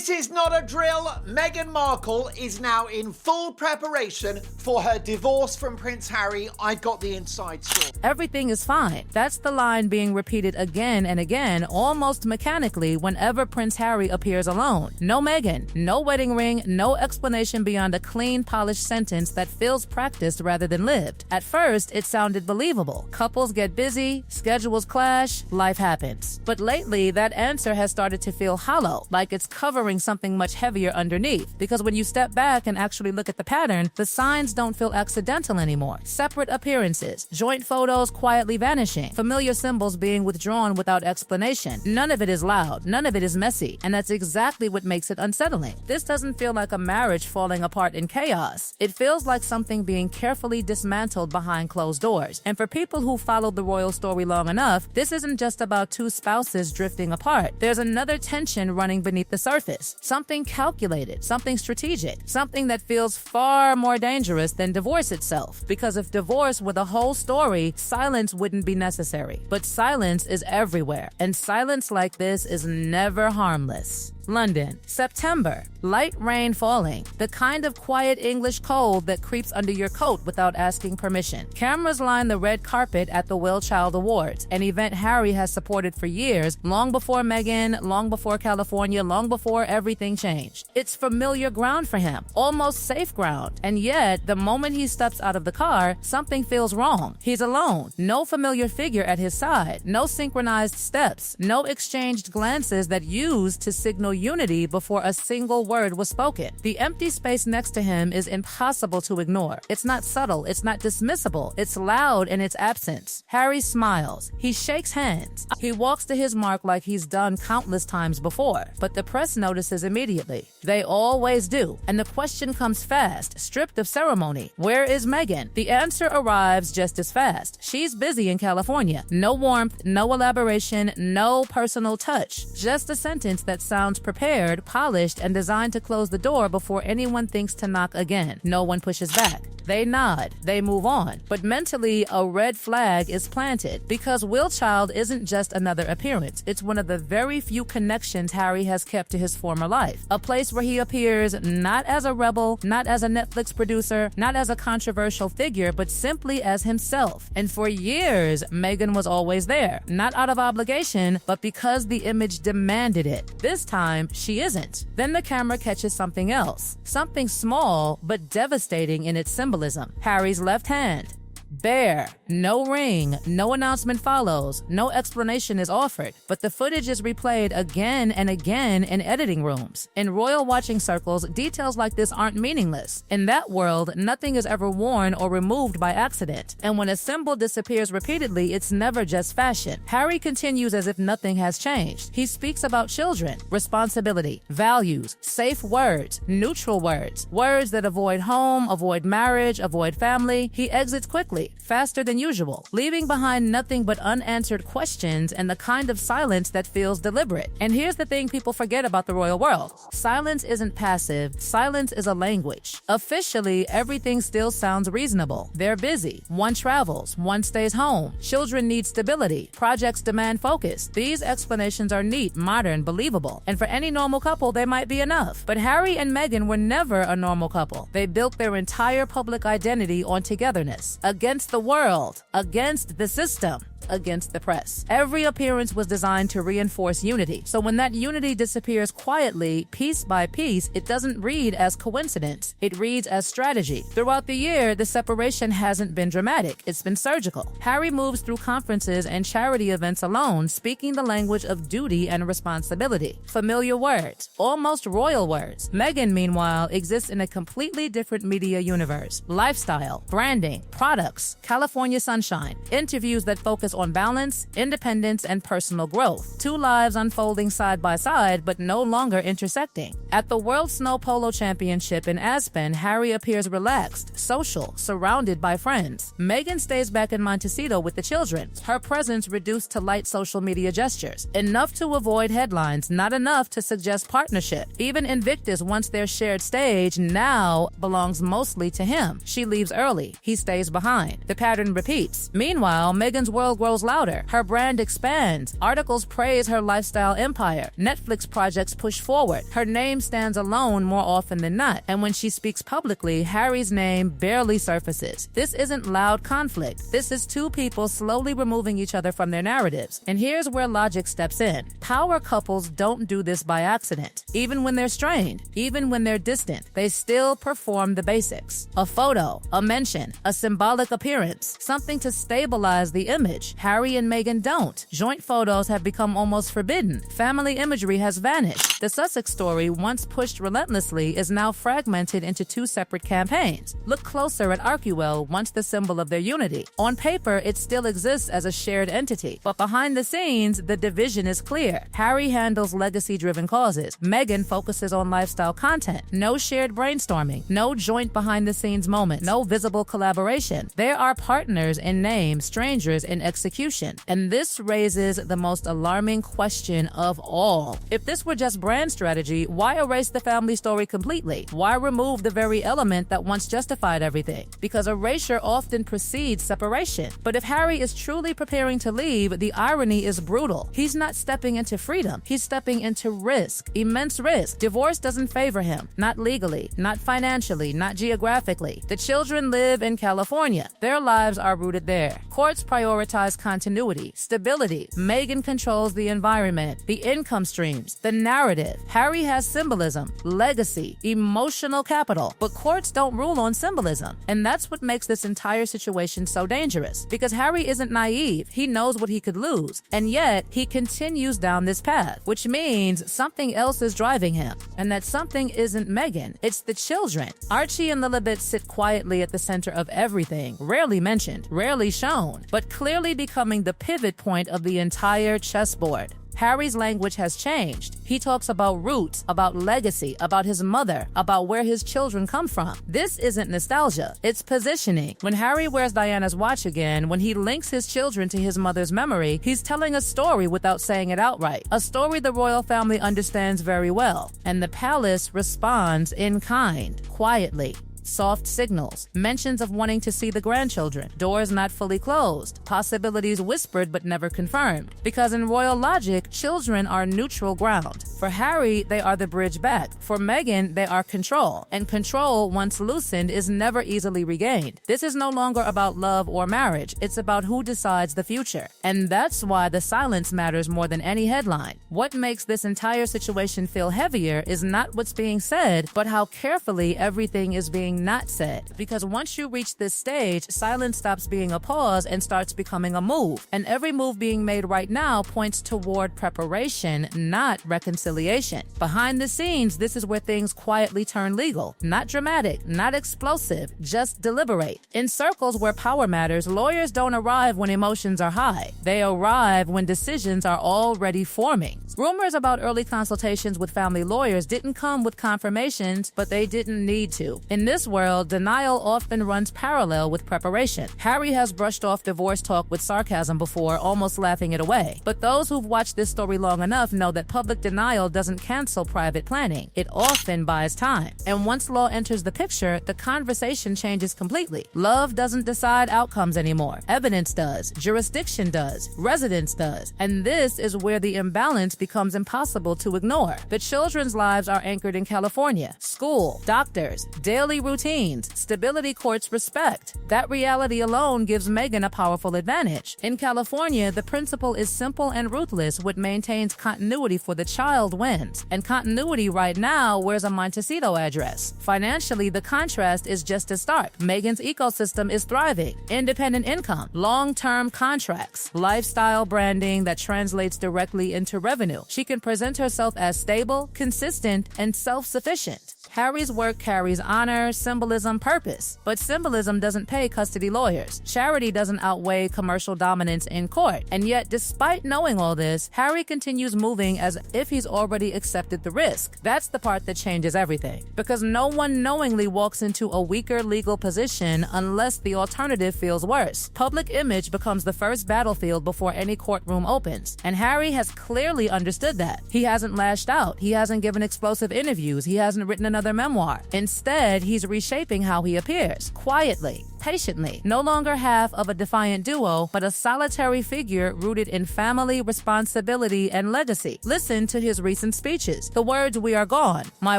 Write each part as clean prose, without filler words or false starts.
This is not a drill. Meghan Markle is now in full preparation for her divorce from Prince Harry. I got the inside story. Everything is fine. That's the line being repeated again and again, almost mechanically, whenever Prince Harry appears alone. No Meghan, no wedding ring, no explanation beyond a clean, polished sentence that feels practiced rather than lived. At first, it sounded believable. Couples get busy, schedules clash, life happens. But lately, that answer has started to feel hollow, like it's covering something much heavier underneath. Because when you step back and actually look at the pattern, the signs don't feel accidental anymore. Separate appearances, joint photos quietly vanishing, familiar symbols being withdrawn without explanation. None of it is loud, none of it is messy, and that's exactly what makes it unsettling. This doesn't feel like a marriage falling apart in chaos. It feels like something being carefully dismantled behind closed doors. And for people who followed the royal story long enough, this isn't just about two spouses drifting apart. There's another tension running beneath the surface. Something calculated, something strategic, something that feels far more dangerous than divorce itself. Because if divorce were the whole story, silence wouldn't be necessary. But silence is everywhere, and silence like this is never harmless. London, September. Light rain falling. The kind of quiet English cold that creeps under your coat without asking permission. Cameras line the red carpet at the Well Child Awards, an event Harry has supported for years, long before Meghan, long before California, long before everything changed. It's familiar ground for him, almost safe ground. And yet, the moment he steps out of the car, something feels wrong. He's alone. No familiar figure at his side. No synchronized steps. No exchanged glances that used to signal unity before a single word was spoken. The empty space next to him is impossible to ignore. It's not subtle, it's not dismissible, it's loud in its absence. Harry smiles. He shakes hands. He walks to his mark like he's done countless times before, but the press notices immediately. They always do. And the question comes fast, stripped of ceremony. Where is Meghan? The answer arrives just as fast. She's busy in California. No warmth, no elaboration, no personal touch. Just a sentence that sounds prepared, polished, and designed to close the door before anyone thinks to knock again. No one pushes back. They nod, they move on. But mentally, a red flag is planted because Will Child isn't just another appearance. It's one of the very few connections Harry has kept to his former life. A place where he appears not as a rebel, not as a Netflix producer, not as a controversial figure, but simply as himself. And for years, Meghan was always there. Not out of obligation, but because the image demanded it. This time, she isn't. Then the camera catches something else. Something small, but devastating in its symbolism. Harry's left hand. Bare. No ring, no announcement follows, no explanation is offered, but the footage is replayed again and again in editing rooms. In royal watching circles, details like this aren't meaningless. In that world, nothing is ever worn or removed by accident. And when a symbol disappears repeatedly, it's never just fashion. Harry continues as if nothing has changed. He speaks about children, responsibility, values, safe words, neutral words, words that avoid home, avoid marriage, avoid family. He exits quickly, faster than usual, leaving behind nothing but unanswered questions and the kind of silence that feels deliberate. And here's the thing people forget about the royal world. Silence isn't passive. Silence is a language. Officially, everything still sounds reasonable. They're busy. One travels. One stays home. Children need stability. Projects demand focus. These explanations are neat, modern, believable. And for any normal couple, they might be enough. But Harry and Meghan were never a normal couple. They built their entire public identity on togetherness. Against the world, against the system, against the press. Every appearance was designed to reinforce unity. So when that unity disappears quietly, piece by piece, it doesn't read as coincidence. It reads as strategy. Throughout the year, the separation hasn't been dramatic. It's been surgical. Harry moves through conferences and charity events alone, speaking the language of duty and responsibility. Familiar words, almost royal words. Meghan, meanwhile, exists in a completely different media universe. Lifestyle, branding, products, California sunshine, interviews that focus on balance, independence, and personal growth. Two lives unfolding side by side, but no longer intersecting. At the World Snow Polo Championship in Aspen, Harry appears relaxed, social, surrounded by friends. Meghan stays back in Montecito with the children, her presence reduced to light social media gestures. Enough to avoid headlines, not enough to suggest partnership. Even Invictus, once their shared stage, now belongs mostly to him. She leaves early. He stays behind. The pattern repeats. Meanwhile, Meghan's world grows louder. Her brand expands. Articles praise her lifestyle empire. Netflix projects push forward. Her name stands alone more often than not. And when she speaks publicly, Harry's name barely surfaces. This isn't loud conflict. This is two people slowly removing each other from their narratives. And here's where logic steps in. Power couples don't do this by accident. Even when they're strained, even when they're distant, they still perform the basics. A photo, a mention, a symbolic appearance, something to stabilize the image. Harry and Meghan don't. Joint photos have become almost forbidden. Family imagery has vanished. The Sussex story, once pushed relentlessly, is now fragmented into two separate campaigns. Look closer at Arcuel, once the symbol of their unity. On paper, it still exists as a shared entity, but behind the scenes, the division is clear. Harry handles legacy-driven causes. Meghan focuses on lifestyle content. No shared brainstorming, no joint behind-the-scenes moments, no visible collaboration. There are partners in name, strangers in execution. And this raises the most alarming question of all. If this were just brand strategy, why erase the family story completely? Why remove the very element that once justified everything? Because erasure often precedes separation. But if Harry is truly preparing to leave, the irony is brutal. He's not stepping into freedom. He's stepping into risk, immense risk. Divorce doesn't favor him, not legally, not financially, not geographically. The children live in California. Their lives are rooted there. Courts prioritize continuity, stability. Meghan controls the environment, the income streams, the narrative. Harry has symbolism, legacy, emotional capital, but courts don't rule on symbolism. And that's what makes this entire situation so dangerous. Because Harry isn't naive. He knows what he could lose. And yet, he continues down this path, which means something else is driving him. And that something isn't Meghan, it's the children. Archie and Lilibet sit quietly at the center of everything, rarely mentioned, rarely shown, but clearly becoming the pivot point of the entire chessboard. Harry's language has changed. He talks about roots, about legacy, about his mother, about where his children come from. This isn't nostalgia, it's positioning. When Harry wears Diana's watch again, when he links his children to his mother's memory, he's telling a story without saying it outright. A story the royal family understands very well. And the palace responds in kind, quietly. Soft signals, mentions of wanting to see the grandchildren, doors not fully closed, possibilities whispered but never confirmed. Because in royal logic, children are neutral ground. For Harry, they are the bridge back. For Meghan, they are control. And control, once loosened, is never easily regained. This is no longer about love or marriage. It's about who decides the future. And that's why the silence matters more than any headline. What makes this entire situation feel heavier is not what's being said, but how carefully everything is being not said. Because once you reach this stage, silence stops being a pause and starts becoming a move. And every move being made right now points toward preparation, not reconciliation. Behind the scenes, this is where things quietly turn legal. Not dramatic, not explosive, just deliberate. In circles where power matters, lawyers don't arrive when emotions are high. They arrive when decisions are already forming. Rumors about early consultations with family lawyers didn't come with confirmations, but they didn't need to. In this world, denial often runs parallel with preparation. Harry has brushed off divorce talk with sarcasm before, almost laughing it away. But those who've watched this story long enough know that public denial doesn't cancel private planning. It often buys time. And once law enters the picture, the conversation changes completely. Love doesn't decide outcomes anymore. Evidence does. Jurisdiction does. Residence does. And this is where the imbalance becomes impossible to ignore. The children's lives are anchored in California. School, doctors, daily routines, stability courts respect. That reality alone gives Meghan a powerful advantage. In California, the principle is simple and ruthless. What maintains continuity for the child wins. And continuity right now wears a Montecito address. Financially, the contrast is just as stark. Meghan's ecosystem is thriving. Independent income, long-term contracts, lifestyle branding that translates directly into revenue. She can present herself as stable, consistent, and self-sufficient. Harry's work carries honor, symbolism, purpose. But symbolism doesn't pay custody lawyers. Charity doesn't outweigh commercial dominance in court. And yet, despite knowing all this, Harry continues moving as if he's already accepted the risk. That's the part that changes everything. Because no one knowingly walks into a weaker legal position unless the alternative feels worse. Public image becomes the first battlefield before any courtroom opens. And Harry has clearly understood that. He hasn't lashed out. He hasn't given explosive interviews. He hasn't written another another memoir. Instead, he's reshaping how he appears, quietly, patiently, no longer half of a defiant duo, but a solitary figure rooted in family, responsibility, and legacy. Listen to his recent speeches. The words "we are gone," "my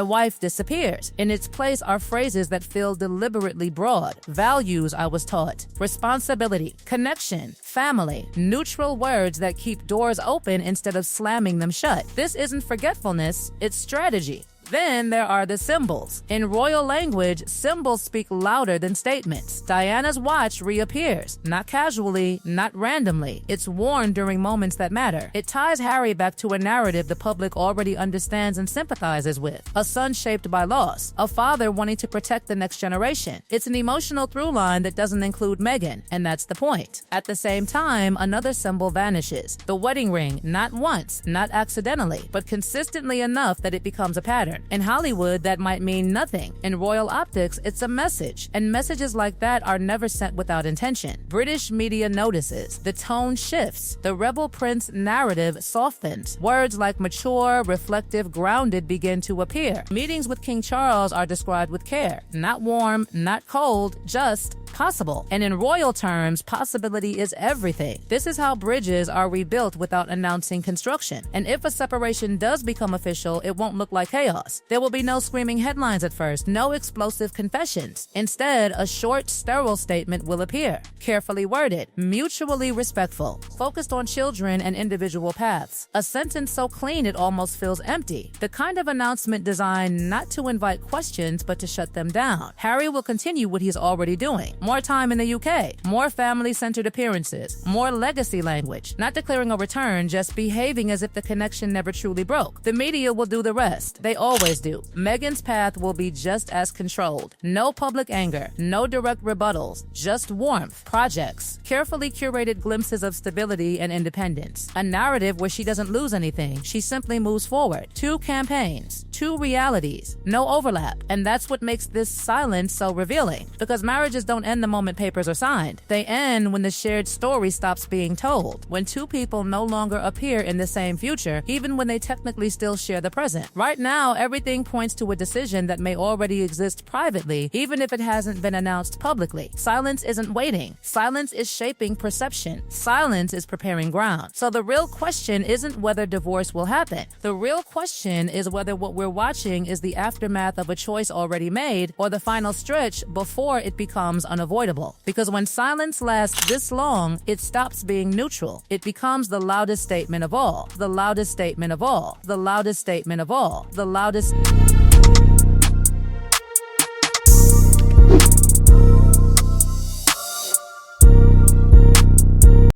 wife disappears." In its place are phrases that feel deliberately broad. Values I was taught, responsibility, connection, family, neutral words that keep doors open instead of slamming them shut. This isn't forgetfulness, it's strategy. Then there are the symbols. In royal language, symbols speak louder than statements. Diana's watch reappears, not casually, not randomly. It's worn during moments that matter. It ties Harry back to a narrative the public already understands and sympathizes with. A son shaped by loss, a father wanting to protect the next generation. It's an emotional through line that doesn't include Meghan, and that's the point. At the same time, another symbol vanishes. The wedding ring, not once, not accidentally, but consistently enough that it becomes a pattern. In Hollywood, that might mean nothing. In royal optics, it's a message. And messages like that are never sent without intention. British media notices. The tone shifts. The rebel prince narrative softens. Words like mature, reflective, grounded begin to appear. Meetings with King Charles are described with care. Not warm, not cold, just possible. And in royal terms, possibility is everything. This is how bridges are rebuilt without announcing construction. And if a separation does become official, it won't look like chaos. There will be no screaming headlines at first, no explosive confessions. Instead, a short, sterile statement will appear, carefully worded, mutually respectful, focused on children and individual paths. A sentence so clean it almost feels empty. The kind of announcement designed not to invite questions, but to shut them down. Harry will continue what he's already doing. More time in the UK, more family-centered appearances, more legacy language, not declaring a return, just behaving as if the connection never truly broke. The media will do the rest. They always do. Meghan's path will be just as controlled. No public anger, no direct rebuttals, just warmth, projects, carefully curated glimpses of stability and independence. A narrative where she doesn't lose anything, she simply moves forward. 2 campaigns, 2 realities, no overlap. And that's what makes this silence so revealing. Because marriages don't end the moment papers are signed. They end when the shared story stops being told. When 2 people no longer appear in the same future, even when they technically still share the present. Right now, everything points to a decision that may already exist privately, even if it hasn't been announced publicly. Silence isn't waiting. Silence is shaping perception. Silence is preparing ground. So the real question isn't whether divorce will happen. The real question is whether what we're watching is the aftermath of a choice already made or the final stretch before it becomes unavoidable. Because when silence lasts this long, it stops being neutral. It becomes the loudest statement of all. The loudest statement of all. The loudest statement of all. The loudest...